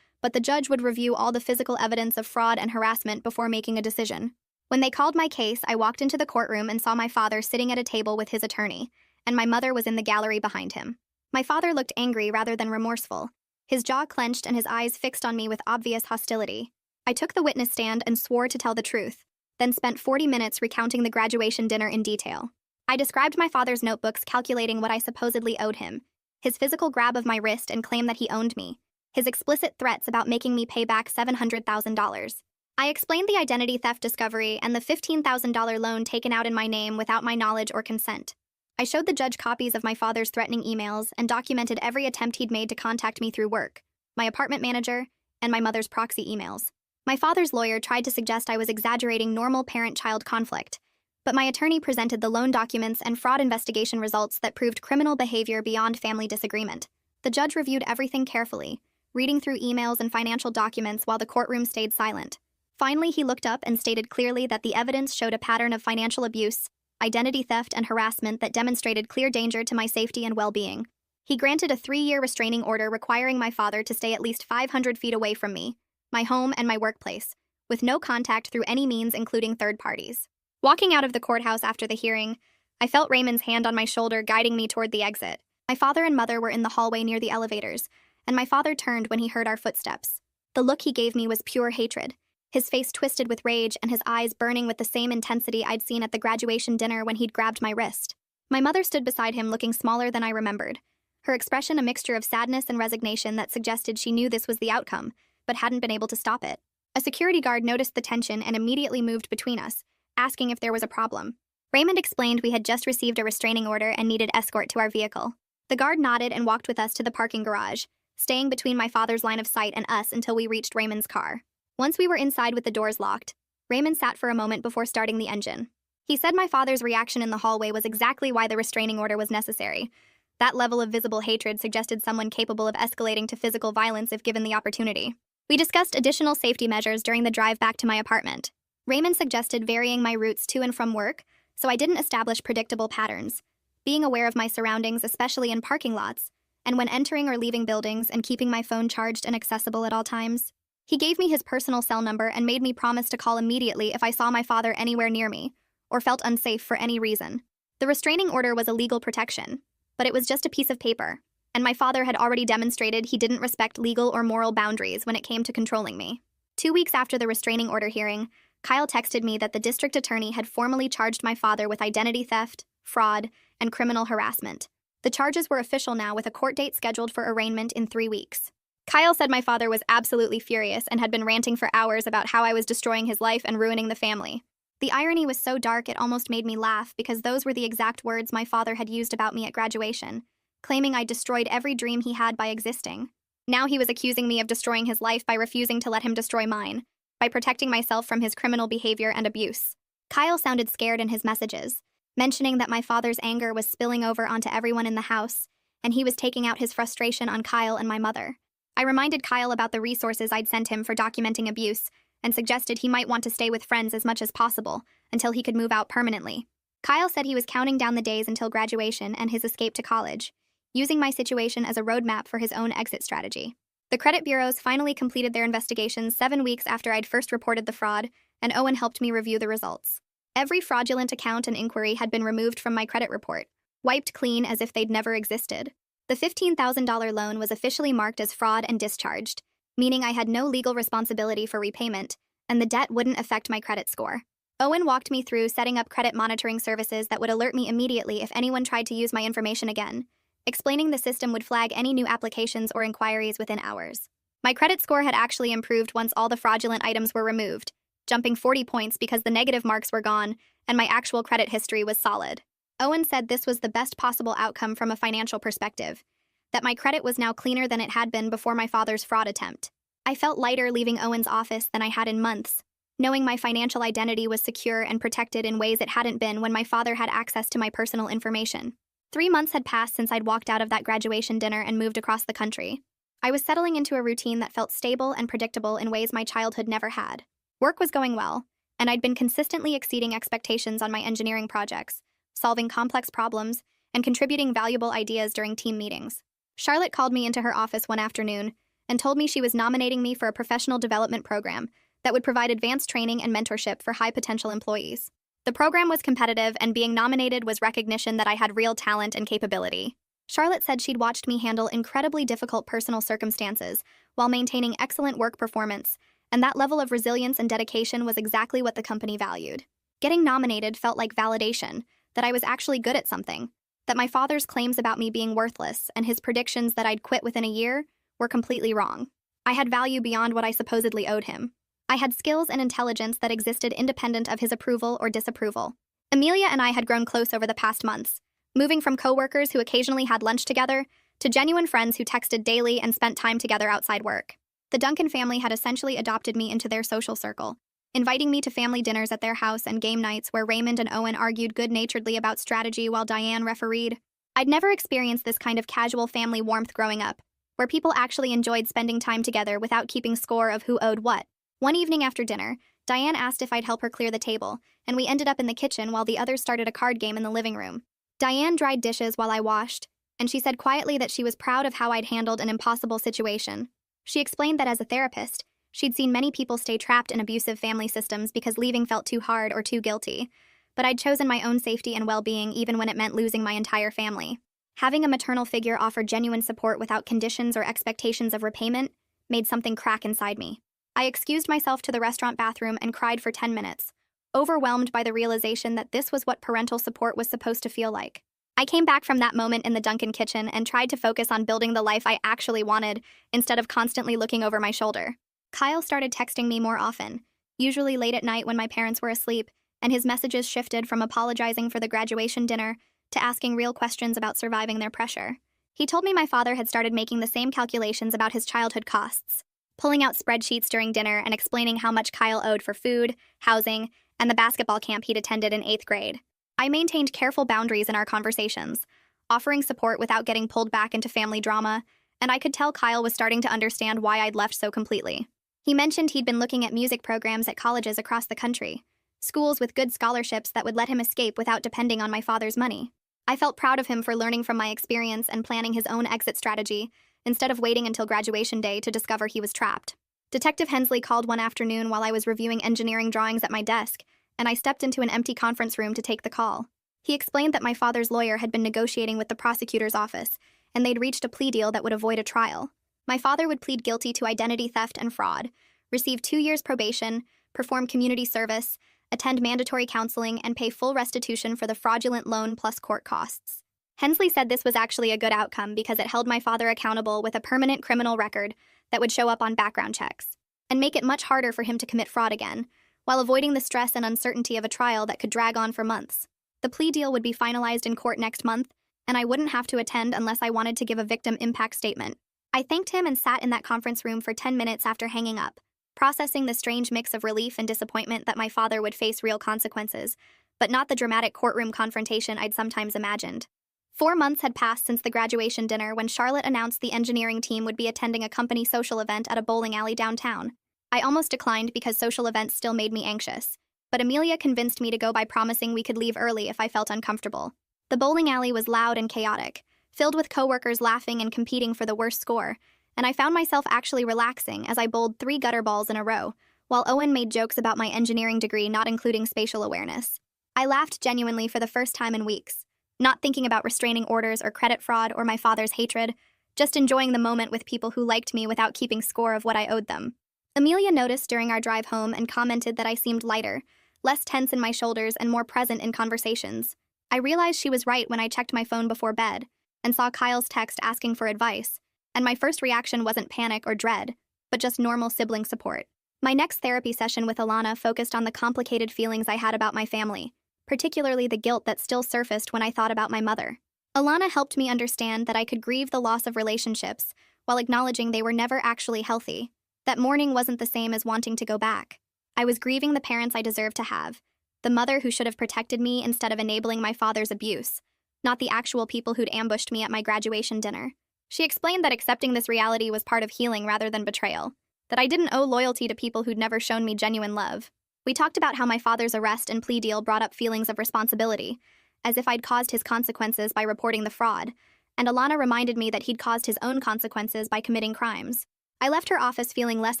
but the judge would review all the physical evidence of fraud and harassment before making a decision. When they called my case, I walked into the courtroom and saw my father sitting at a table with his attorney, and my mother was in the gallery behind him. My father looked angry rather than remorseful, his jaw clenched and his eyes fixed on me with obvious hostility. I took the witness stand and swore to tell the truth, then spent 40 minutes recounting the graduation dinner in detail. I described my father's notebooks calculating what I supposedly owed him, his physical grab of my wrist and claim that he owned me, his explicit threats about making me pay back $700,000. I explained the identity theft discovery and the $15,000 loan taken out in my name without my knowledge or consent. I showed the judge copies of my father's threatening emails and documented every attempt he'd made to contact me through work, my apartment manager, and my mother's proxy emails. My father's lawyer tried to suggest I was exaggerating normal parent-child conflict, but my attorney presented the loan documents and fraud investigation results that proved criminal behavior beyond family disagreement. The judge reviewed everything carefully, reading through emails and financial documents while the courtroom stayed silent. Finally, he looked up and stated clearly that the evidence showed a pattern of financial abuse, identity theft, and harassment that demonstrated clear danger to my safety and well-being. He granted a 3-year restraining order requiring my father to stay at least 500 feet away from me, my home, and my workplace, with no contact through any means including third parties. Walking out of the courthouse after the hearing, I felt Raymond's hand on my shoulder guiding me toward the exit. My father and mother were in the hallway near the elevators, and my father turned when he heard our footsteps. The look he gave me was pure hatred, his face twisted with rage and his eyes burning with the same intensity I'd seen at the graduation dinner when he'd grabbed my wrist. My mother stood beside him looking smaller than I remembered, her expression a mixture of sadness and resignation that suggested she knew this was the outcome, but hadn't been able to stop it. A security guard noticed the tension and immediately moved between us, asking if there was a problem. Raymond explained we had just received a restraining order and needed escort to our vehicle. The guard nodded and walked with us to the parking garage, staying between my father's line of sight and us until we reached Raymond's car. Once we were inside with the doors locked, Raymond sat for a moment before starting the engine. He said my father's reaction in the hallway was exactly why the restraining order was necessary. That level of visible hatred suggested someone capable of escalating to physical violence if given the opportunity. We discussed additional safety measures during the drive back to my apartment. Raymond suggested varying my routes to and from work, so I didn't establish predictable patterns, being aware of my surroundings, especially in parking lots, and when entering or leaving buildings and keeping my phone charged and accessible at all times. He gave me his personal cell number and made me promise to call immediately if I saw my father anywhere near me, or felt unsafe for any reason. The restraining order was a legal protection, but it was just a piece of paper, and my father had already demonstrated he didn't respect legal or moral boundaries when it came to controlling me. 2 weeks after the restraining order hearing, Kyle texted me that the district attorney had formally charged my father with identity theft, fraud, and criminal harassment. The charges were official now with a court date scheduled for arraignment in 3 weeks. Kyle said my father was absolutely furious and had been ranting for hours about how I was destroying his life and ruining the family. The irony was so dark it almost made me laugh because those were the exact words my father had used about me at graduation, claiming I destroyed every dream he had by existing. Now he was accusing me of destroying his life by refusing to let him destroy mine, by protecting myself from his criminal behavior and abuse. Kyle sounded scared in his messages, mentioning that my father's anger was spilling over onto everyone in the house, and he was taking out his frustration on Kyle and my mother. I reminded Kyle about the resources I'd sent him for documenting abuse and suggested he might want to stay with friends as much as possible until he could move out permanently. Kyle said he was counting down the days until graduation and his escape to college, using my situation as a roadmap for his own exit strategy. The credit bureaus finally completed their investigations 7 weeks after I'd first reported the fraud, and Owen helped me review the results. Every fraudulent account and inquiry had been removed from my credit report, wiped clean as if they'd never existed. The $15,000 loan was officially marked as fraud and discharged, meaning I had no legal responsibility for repayment, and the debt wouldn't affect my credit score. Owen walked me through setting up credit monitoring services that would alert me immediately if anyone tried to use my information again, explaining the system would flag any new applications or inquiries within hours. My credit score had actually improved once all the fraudulent items were removed, jumping 40 points because the negative marks were gone and my actual credit history was solid. Owen said this was the best possible outcome from a financial perspective, that my credit was now cleaner than it had been before my father's fraud attempt. I felt lighter leaving Owen's office than I had in months, knowing my financial identity was secure and protected in ways it hadn't been when my father had access to my personal information. 3 months had passed since I'd walked out of that graduation dinner and moved across the country. I was settling into a routine that felt stable and predictable in ways my childhood never had. Work was going well, and I'd been consistently exceeding expectations on my engineering projects, solving complex problems, and contributing valuable ideas during team meetings. Charlotte called me into her office one afternoon and told me she was nominating me for a professional development program that would provide advanced training and mentorship for high-potential employees. The program was competitive, and being nominated was recognition that I had real talent and capability. Charlotte said she'd watched me handle incredibly difficult personal circumstances while maintaining excellent work performance, and that level of resilience and dedication was exactly what the company valued. Getting nominated felt like validation, that I was actually good at something, that my father's claims about me being worthless and his predictions that I'd quit within a year were completely wrong. I had value beyond what I supposedly owed him. I had skills and intelligence that existed independent of his approval or disapproval. Amelia and I had grown close over the past months, moving from coworkers who occasionally had lunch together to genuine friends who texted daily and spent time together outside work. The Duncan family had essentially adopted me into their social circle, inviting me to family dinners at their house and game nights where Raymond and Owen argued good-naturedly about strategy while Diane refereed. I'd never experienced this kind of casual family warmth growing up, where people actually enjoyed spending time together without keeping score of who owed what. One evening after dinner, Diane asked if I'd help her clear the table, and we ended up in the kitchen while the others started a card game in the living room. Diane dried dishes while I washed, and she said quietly that she was proud of how I'd handled an impossible situation. She explained that as a therapist, she'd seen many people stay trapped in abusive family systems because leaving felt too hard or too guilty, but I'd chosen my own safety and well-being even when it meant losing my entire family. Having a maternal figure offer genuine support without conditions or expectations of repayment made something crack inside me. I excused myself to the restaurant bathroom and cried for 10 minutes, overwhelmed by the realization that this was what parental support was supposed to feel like. I came back from that moment in the Duncan kitchen and tried to focus on building the life I actually wanted instead of constantly looking over my shoulder. Kyle started texting me more often, usually late at night when my parents were asleep, and his messages shifted from apologizing for the graduation dinner to asking real questions about surviving their pressure. He told me my father had started making the same calculations about his childhood costs, pulling out spreadsheets during dinner and explaining how much Kyle owed for food, housing, and the basketball camp he'd attended in 8th grade. I maintained careful boundaries in our conversations, offering support without getting pulled back into family drama, and I could tell Kyle was starting to understand why I'd left so completely. He mentioned he'd been looking at music programs at colleges across the country, schools with good scholarships that would let him escape without depending on my father's money. I felt proud of him for learning from my experience and planning his own exit strategy, instead of waiting until graduation day to discover he was trapped. Detective Hensley called one afternoon while I was reviewing engineering drawings at my desk, and I stepped into an empty conference room to take the call. He explained that my father's lawyer had been negotiating with the prosecutor's office, and they'd reached a plea deal that would avoid a trial. My father would plead guilty to identity theft and fraud, receive 2 years probation, perform community service, attend mandatory counseling, and pay full restitution for the fraudulent loan plus court costs. Hensley said this was actually a good outcome because it held my father accountable with a permanent criminal record that would show up on background checks, and make it much harder for him to commit fraud again, while avoiding the stress and uncertainty of a trial that could drag on for months. The plea deal would be finalized in court next month, and I wouldn't have to attend unless I wanted to give a victim impact statement. I thanked him and sat in that conference room for 10 minutes after hanging up, processing the strange mix of relief and disappointment that my father would face real consequences, but not the dramatic courtroom confrontation I'd sometimes imagined. 4 months had passed since the graduation dinner when Charlotte announced the engineering team would be attending a company social event at a bowling alley downtown. I almost declined because social events still made me anxious, but Amelia convinced me to go by promising we could leave early if I felt uncomfortable. The bowling alley was loud and chaotic, filled with coworkers laughing and competing for the worst score, and I found myself actually relaxing as I bowled 3 gutter balls in a row, while Owen made jokes about my engineering degree not including spatial awareness. I laughed genuinely for the first time in weeks, not thinking about restraining orders or credit fraud or my father's hatred, just enjoying the moment with people who liked me without keeping score of what I owed them. Amelia noticed during our drive home and commented that I seemed lighter, less tense in my shoulders and more present in conversations. I realized she was right when I checked my phone before bed and saw Kyle's text asking for advice, and my first reaction wasn't panic or dread, but just normal sibling support. My next therapy session with Alana focused on the complicated feelings I had about my family, particularly the guilt that still surfaced when I thought about my mother. Alana helped me understand that I could grieve the loss of relationships while acknowledging they were never actually healthy. That mourning wasn't the same as wanting to go back. I was grieving the parents I deserved to have, the mother who should have protected me instead of enabling my father's abuse, not the actual people who'd ambushed me at my graduation dinner. She explained that accepting this reality was part of healing rather than betrayal, that I didn't owe loyalty to people who'd never shown me genuine love. We talked about how my father's arrest and plea deal brought up feelings of responsibility, as if I'd caused his consequences by reporting the fraud, and Alana reminded me that he'd caused his own consequences by committing crimes. I left her office feeling less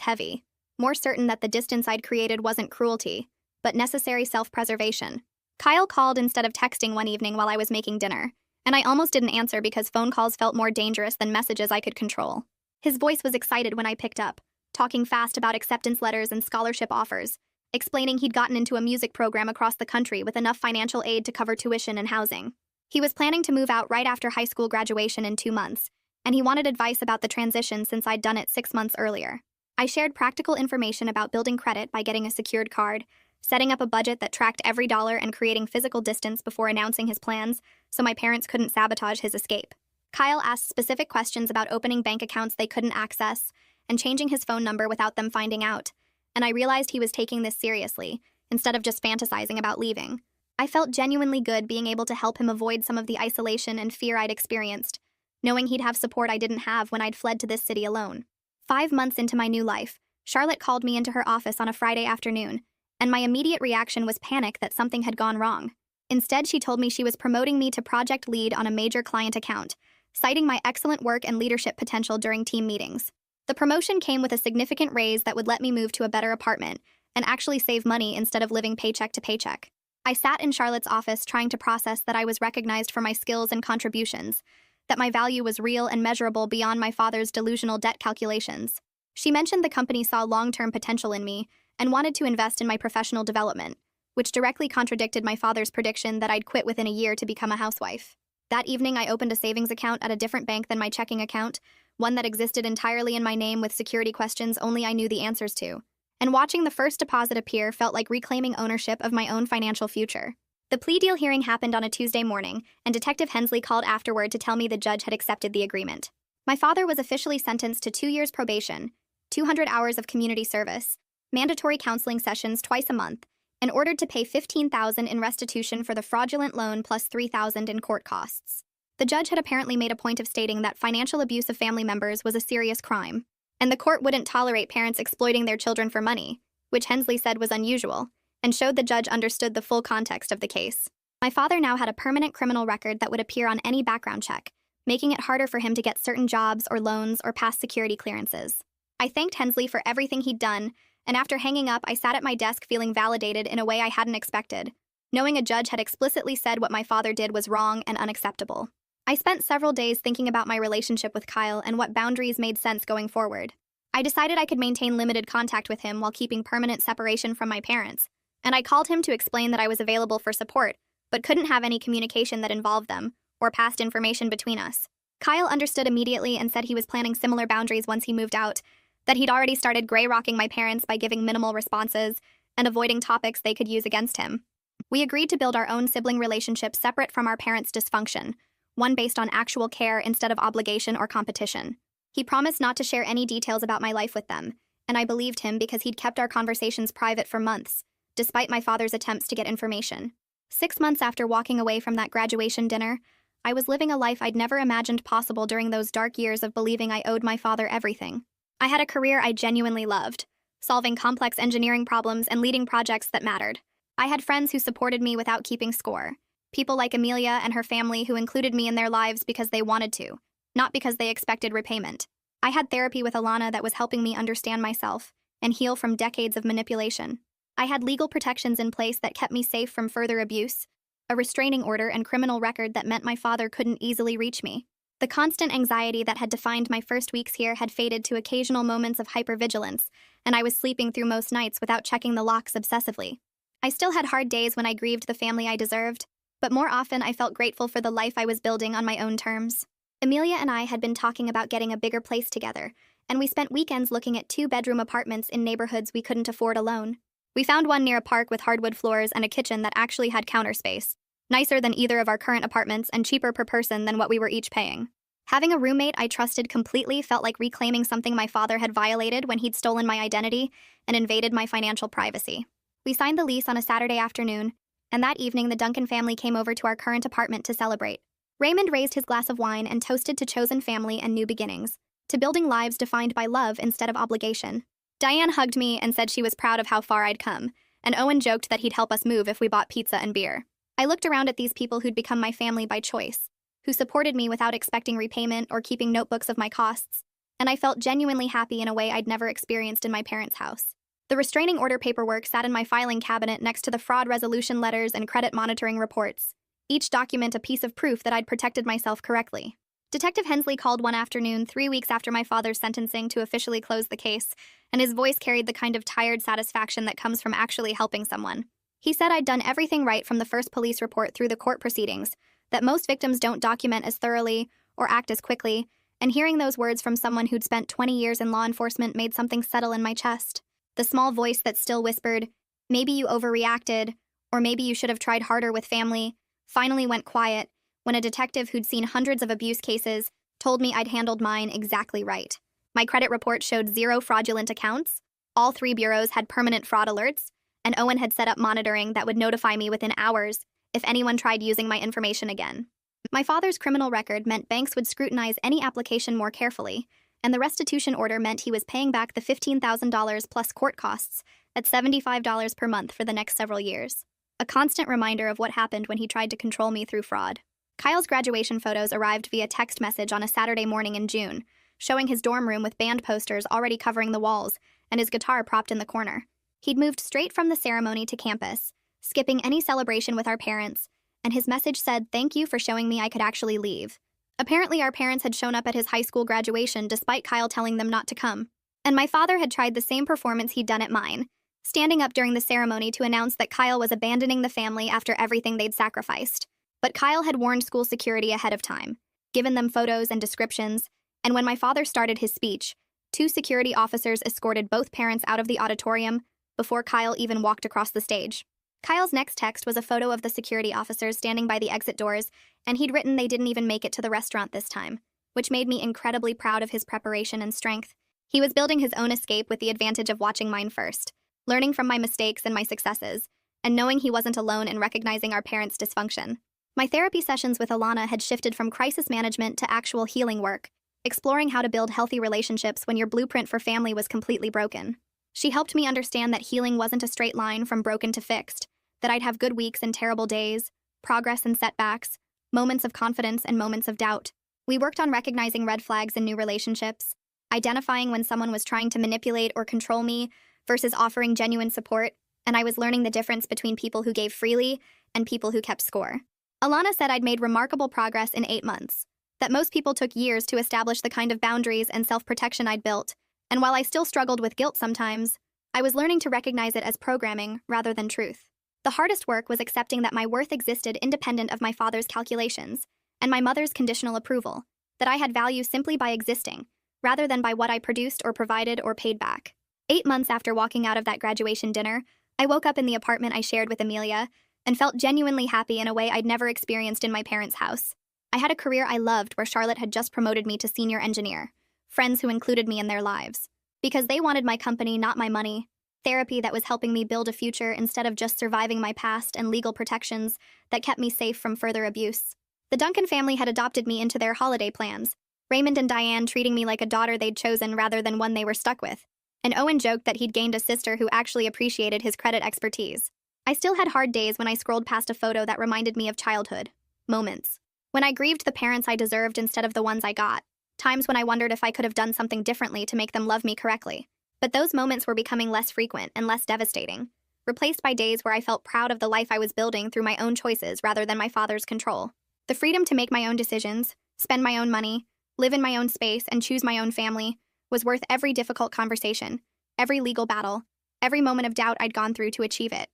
heavy, more certain that the distance I'd created wasn't cruelty, but necessary self-preservation. Kyle called instead of texting one evening while I was making dinner, and I almost didn't answer because phone calls felt more dangerous than messages I could control. His voice was excited when I picked up, talking fast about acceptance letters and scholarship offers, explaining he'd gotten into a music program across the country with enough financial aid to cover tuition and housing. He was planning to move out right after high school graduation in 2 months, and he wanted advice about the transition since I'd done it 6 months earlier. I shared practical information about building credit by getting a secured card, setting up a budget that tracked every dollar, and creating physical distance before announcing his plans so my parents couldn't sabotage his escape. Kyle asked specific questions about opening bank accounts they couldn't access and changing his phone number without them finding out, and I realized he was taking this seriously, instead of just fantasizing about leaving. I felt genuinely good being able to help him avoid some of the isolation and fear I'd experienced, knowing he'd have support I didn't have when I'd fled to this city alone. 5 months into my new life, Charlotte called me into her office on a Friday afternoon, and my immediate reaction was panic that something had gone wrong. Instead, she told me she was promoting me to project lead on a major client account, citing my excellent work and leadership potential during team meetings. The promotion came with a significant raise that would let me move to a better apartment and actually save money instead of living paycheck to paycheck. I sat in Charlotte's office trying to process that I was recognized for my skills and contributions, that my value was real and measurable beyond my father's delusional debt calculations. She mentioned the company saw long-term potential in me and wanted to invest in my professional development, which directly contradicted my father's prediction that I'd quit within a year to become a housewife. That evening, I opened a savings account at a different bank than my checking account, one that existed entirely in my name with security questions only I knew the answers to. And watching the first deposit appear felt like reclaiming ownership of my own financial future. The plea deal hearing happened on a Tuesday morning, and Detective Hensley called afterward to tell me the judge had accepted the agreement. My father was officially sentenced to 2 years probation, 200 hours of community service, mandatory counseling sessions twice a month, and ordered to pay $15,000 in restitution for the fraudulent loan plus $3,000 in court costs. The judge had apparently made a point of stating that financial abuse of family members was a serious crime, and the court wouldn't tolerate parents exploiting their children for money, which Hensley said was unusual, and showed the judge understood the full context of the case. My father now had a permanent criminal record that would appear on any background check, making it harder for him to get certain jobs or loans or pass security clearances. I thanked Hensley for everything he'd done, and after hanging up, I sat at my desk feeling validated in a way I hadn't expected, knowing a judge had explicitly said what my father did was wrong and unacceptable. I spent several days thinking about my relationship with Kyle and what boundaries made sense going forward. I decided I could maintain limited contact with him while keeping permanent separation from my parents, and I called him to explain that I was available for support, but couldn't have any communication that involved them, or passed information between us. Kyle understood immediately and said he was planning similar boundaries once he moved out, that he'd already started gray-rocking my parents by giving minimal responses and avoiding topics they could use against him. We agreed to build our own sibling relationship separate from our parents' dysfunction, one based on actual care instead of obligation or competition. He promised not to share any details about my life with them, and I believed him because he'd kept our conversations private for months, despite my father's attempts to get information. 6 months after walking away from that graduation dinner, I was living a life I'd never imagined possible during those dark years of believing I owed my father everything. I had a career I genuinely loved, solving complex engineering problems and leading projects that mattered. I had friends who supported me without keeping score. People like Amelia and her family who included me in their lives because they wanted to, not because they expected repayment. I had therapy with Alana that was helping me understand myself and heal from decades of manipulation. I had legal protections in place that kept me safe from further abuse, a restraining order and criminal record that meant my father couldn't easily reach me. The constant anxiety that had defined my first weeks here had faded to occasional moments of hypervigilance, and I was sleeping through most nights without checking the locks obsessively. I still had hard days when I grieved the family I deserved, but more often I felt grateful for the life I was building on my own terms. Amelia and I had been talking about getting a bigger place together, and we spent weekends looking at 2-bedroom apartments in neighborhoods we couldn't afford alone. We found one near a park with hardwood floors and a kitchen that actually had counter space, nicer than either of our current apartments and cheaper per person than what we were each paying. Having a roommate I trusted completely felt like reclaiming something my father had violated when he'd stolen my identity and invaded my financial privacy. We signed the lease on a Saturday afternoon, and that evening the Duncan family came over to our current apartment to celebrate. Raymond raised his glass of wine and toasted to chosen family and new beginnings, to building lives defined by love instead of obligation. Diane hugged me and said she was proud of how far I'd come, and Owen joked that he'd help us move if we bought pizza and beer. I looked around at these people who'd become my family by choice, who supported me without expecting repayment or keeping notebooks of my costs, and I felt genuinely happy in a way I'd never experienced in my parents' house. The restraining order paperwork sat in my filing cabinet next to the fraud resolution letters and credit monitoring reports, each document a piece of proof that I'd protected myself correctly. Detective Hensley called one afternoon 3 weeks after my father's sentencing to officially close the case, and his voice carried the kind of tired satisfaction that comes from actually helping someone. He said I'd done everything right from the first police report through the court proceedings, that most victims don't document as thoroughly or act as quickly, and hearing those words from someone who'd spent 20 years in law enforcement made something settle in my chest. The small voice that still whispered, "Maybe you overreacted," or "maybe you should have tried harder with family," finally went quiet when a detective who'd seen hundreds of abuse cases told me I'd handled mine exactly right. My credit report showed 0 fraudulent accounts, all 3 bureaus had permanent fraud alerts, and Owen had set up monitoring that would notify me within hours if anyone tried using my information again. My father's criminal record meant banks would scrutinize any application more carefully, and the restitution order meant he was paying back the $15,000 plus court costs at $75 per month for the next several years. A constant reminder of what happened when he tried to control me through fraud. Kyle's graduation photos arrived via text message on a Saturday morning in June, showing his dorm room with band posters already covering the walls and his guitar propped in the corner. He'd moved straight from the ceremony to campus, skipping any celebration with our parents, and his message said, "Thank you for showing me I could actually leave." Apparently, our parents had shown up at his high school graduation despite Kyle telling them not to come. And my father had tried the same performance he'd done at mine, standing up during the ceremony to announce that Kyle was abandoning the family after everything they'd sacrificed. But Kyle had warned school security ahead of time, given them photos and descriptions, and when my father started his speech, 2 security officers escorted both parents out of the auditorium before Kyle even walked across the stage. Kyle's next text was a photo of the security officers standing by the exit doors, and he'd written they didn't even make it to the restaurant this time, which made me incredibly proud of his preparation and strength. He was building his own escape with the advantage of watching mine first, learning from my mistakes and my successes, and knowing he wasn't alone in recognizing our parents' dysfunction. My therapy sessions with Alana had shifted from crisis management to actual healing work, exploring how to build healthy relationships when your blueprint for family was completely broken. She helped me understand that healing wasn't a straight line from broken to fixed, that I'd have good weeks and terrible days, progress and setbacks, moments of confidence and moments of doubt. We worked on recognizing red flags in new relationships, identifying when someone was trying to manipulate or control me versus offering genuine support, and I was learning the difference between people who gave freely and people who kept score. Alana said I'd made remarkable progress in 8 months, that most people took years to establish the kind of boundaries and self-protection I'd built, and while I still struggled with guilt sometimes, I was learning to recognize it as programming rather than truth. The hardest work was accepting that my worth existed independent of my father's calculations and my mother's conditional approval, that I had value simply by existing, rather than by what I produced or provided or paid back. 8 months after walking out of that graduation dinner, I woke up in the apartment I shared with Amelia and felt genuinely happy in a way I'd never experienced in my parents' house. I had a career I loved where Charlotte had just promoted me to senior engineer, friends who included me in their lives, because they wanted my company, not my money, therapy that was helping me build a future instead of just surviving my past, and legal protections that kept me safe from further abuse. The Duncan family had adopted me into their holiday plans, Raymond and Diane treating me like a daughter they'd chosen rather than one they were stuck with, and Owen joked that he'd gained a sister who actually appreciated his credit expertise. I still had hard days when I scrolled past a photo that reminded me of childhood moments, when I grieved the parents I deserved instead of the ones I got, times when I wondered if I could have done something differently to make them love me correctly. But those moments were becoming less frequent and less devastating, replaced by days where I felt proud of the life I was building through my own choices rather than my father's control. The freedom to make my own decisions, spend my own money, live in my own space, and choose my own family was worth every difficult conversation, every legal battle, every moment of doubt I'd gone through to achieve it.